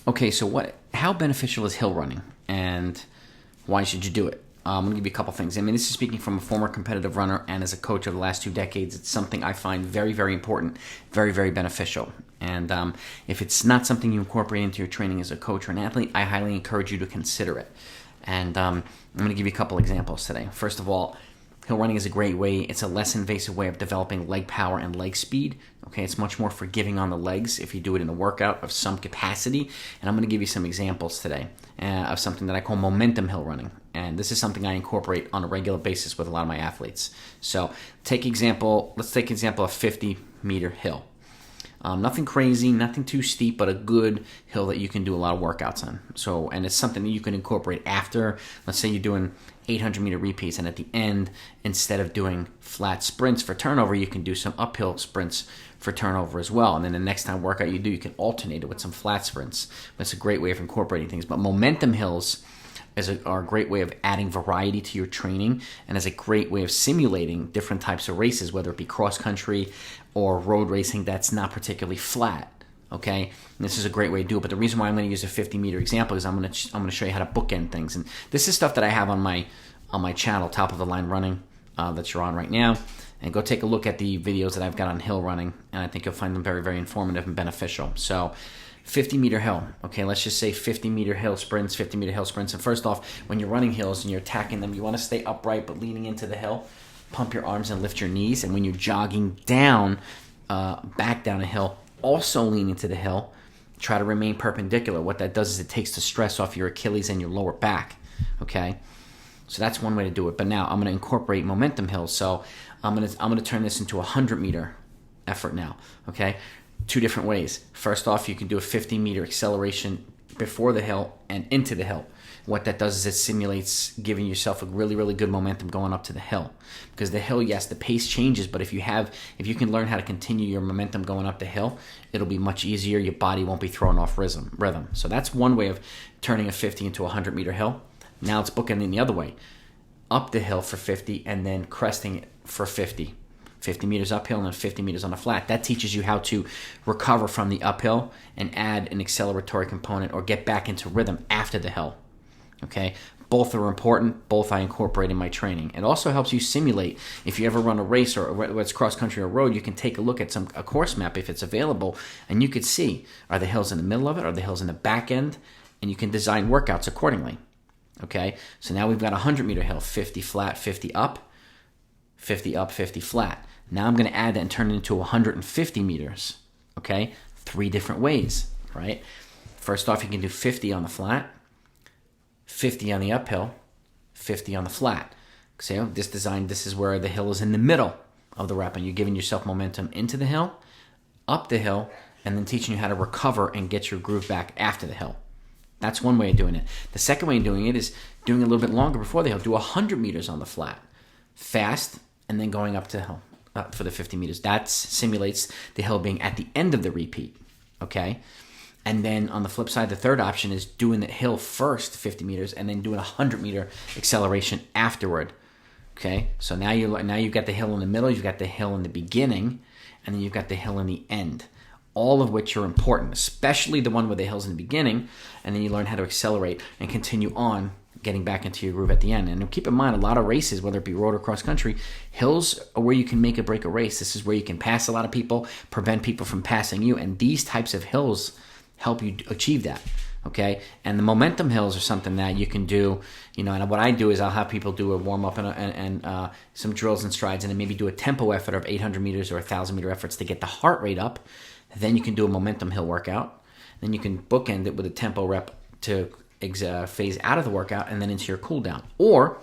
Okay, so how beneficial is hill running, and why should you do it? I'm going to give you a couple things. I mean, this is speaking from a former competitive runner and as a coach over the last 2 decades. It's something I find very, very important, very, very beneficial. And if it's not something you incorporate into your training as a coach or an athlete, I highly encourage you to consider it. And I'm going to give you a couple examples today. First of all, hill running is a great way. It's a less invasive way of developing leg power and leg speed. Okay, it's much more forgiving on the legs if you do it in a workout of some capacity. And I'm going to give you some examples today of something that I call momentum hill running. And this is something I incorporate on a regular basis with a lot of my athletes. So let's take example of 50-meter hill. Nothing crazy, nothing too steep, but a good hill that you can do a lot of workouts on. So, and it's something that you can incorporate after. Let's say you're doing 800-meter repeats, and at the end, instead of doing flat sprints for turnover, you can do some uphill sprints for turnover as well. And then the next time workout you do, you can alternate it with some flat sprints. That's a great way of incorporating things. But momentum hills are a great way of adding variety to your training, and is a great way of simulating different types of races, whether it be cross country or road racing that's not particularly flat. Okay, and this is a great way to do it. But the reason why I'm going to use a 50-meter example is I'm going to show you how to bookend things, and this is stuff that I have on my channel, Top of the Line Running, that you're on right now. And go take a look at the videos that I've got on hill running, and I think you'll find them very, very informative and beneficial. So 50-meter hill. Okay, let's just say 50-meter hill sprints, 50-meter hill sprints. And first off, when you're running hills and you're attacking them, you want to stay upright but leaning into the hill. Pump your arms and lift your knees. And when you're jogging down, back down a hill, also lean into the hill. Try to remain perpendicular. What that does is it takes the stress off your Achilles and your lower back. Okay, so that's one way to do it. But now I'm going to incorporate momentum hills. So I'm going to turn this into a 100-meter effort now. Okay. 2 different ways. First off, you can do a 50-meter acceleration before the hill and into the hill. What that does is it simulates giving yourself a really, really good momentum going up to the hill. Because the hill, yes, the pace changes, but if you can learn how to continue your momentum going up the hill, it'll be much easier. Your body won't be thrown off rhythm. So that's one way of turning a 50 into a 100-meter hill. Now it's bookending the other way. Up the hill for 50 and then cresting it for 50. 50 meters uphill and then 50 meters on the flat. That teaches you how to recover from the uphill and add an acceleratory component or get back into rhythm after the hill. Okay? Both are important. Both I incorporate in my training. It also helps you simulate. If you ever run a race or whether it's cross country or road, you can take a look at a course map if it's available, and you could see, are the hills in the middle of it? Are the hills in the back end? And you can design workouts accordingly. Okay? So now we've got a 100-meter hill, 50 flat, 50 up, 50 up, 50 flat. Now I'm going to add that and turn it into 150 meters, okay? 3 different ways, right? First off, you can do 50 on the flat, 50 on the uphill, 50 on the flat. So this is where the hill is in the middle of the rep, and you're giving yourself momentum into the hill, up the hill, and then teaching you how to recover and get your groove back after the hill. That's one way of doing it. The second way of doing it is doing a little bit longer before the hill. Do 100 meters on the flat, fast, and then going up to the hill. For the 50 meters. That simulates the hill being at the end of the repeat, okay? And then on the flip side, the third option is doing the hill first, 50 meters, and then doing a 100-meter acceleration afterward, okay? So now you've got the hill in the middle, you've got the hill in the beginning, and then you've got the hill in the end, all of which are important, especially the one where the hill's in the beginning, and then you learn how to accelerate and continue on getting back into your groove at the end. And keep in mind, a lot of races, whether it be road or cross country, hills are where you can make or break a race. This is where you can pass a lot of people, prevent people from passing you, and these types of hills help you achieve that, okay? And the momentum hills are something that you can do, and what I do is I'll have people do a warm-up and some drills and strides, and then maybe do a tempo effort of 800 meters or 1,000-meter efforts to get the heart rate up. Then you can do a momentum hill workout. Then you can bookend it with a tempo rep to phase out of the workout and then into your cool down. Or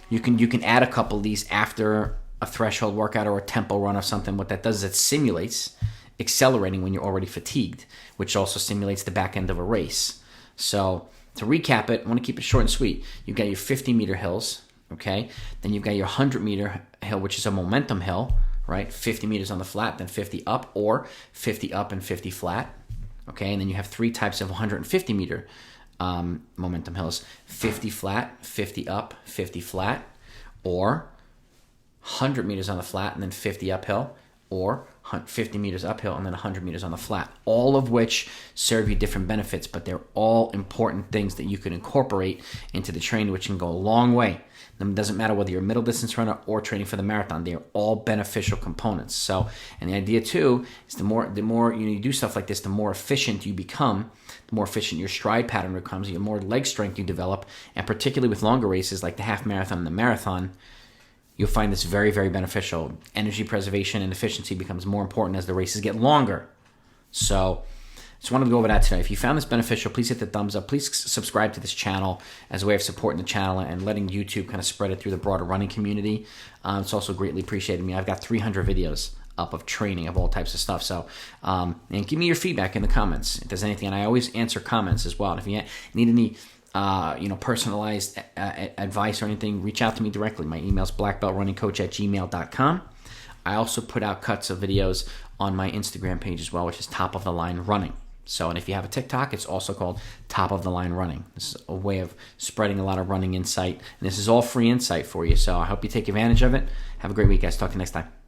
you can add a couple of these after a threshold workout or a tempo run or something. What that does is it simulates accelerating when you're already fatigued, which also simulates the back end of a race. So to recap it, I want to keep it short and sweet. You've got your 50-meter hills, okay? Then you've got your 100-meter hill, which is a momentum hill, right? 50 meters on the flat, then 50 up, or 50 up and 50 flat, okay? And then you have 3 types of 150-meter momentum hills: 50 flat, 50 up, 50 flat, or 100 meters on the flat and then 50 uphill, or 50 meters uphill, and then 100 meters on the flat, all of which serve you different benefits, but they're all important things that you can incorporate into the training, which can go a long way. It doesn't matter whether you're a middle distance runner or training for the marathon. They're all beneficial components. So, and the idea too is the more you do stuff like this, the more efficient you become, the more efficient your stride pattern becomes, the more leg strength you develop, and particularly with longer races like the half marathon and the marathon, you'll find this very, very beneficial. Energy preservation and efficiency becomes more important as the races get longer. So, just wanted to go over that today. If you found this beneficial, please hit the thumbs up. Please subscribe to this channel as a way of supporting the channel and letting YouTube kind of spread it through the broader running community. It's also greatly appreciated me. I've got 300 videos up of training of all types of stuff. So, and give me your feedback in the comments if there's anything. And I always answer comments as well. And if you need any personalized advice or anything, reach out to me directly. My email is blackbeltrunningcoach@gmail.com. I also put out cuts of videos on my Instagram page as well, which is Top of the Line Running. So, and if you have a TikTok, it's also called Top of the Line Running. This is a way of spreading a lot of running insight. And this is all free insight for you. So I hope you take advantage of it. Have a great week, guys. Talk to you next time.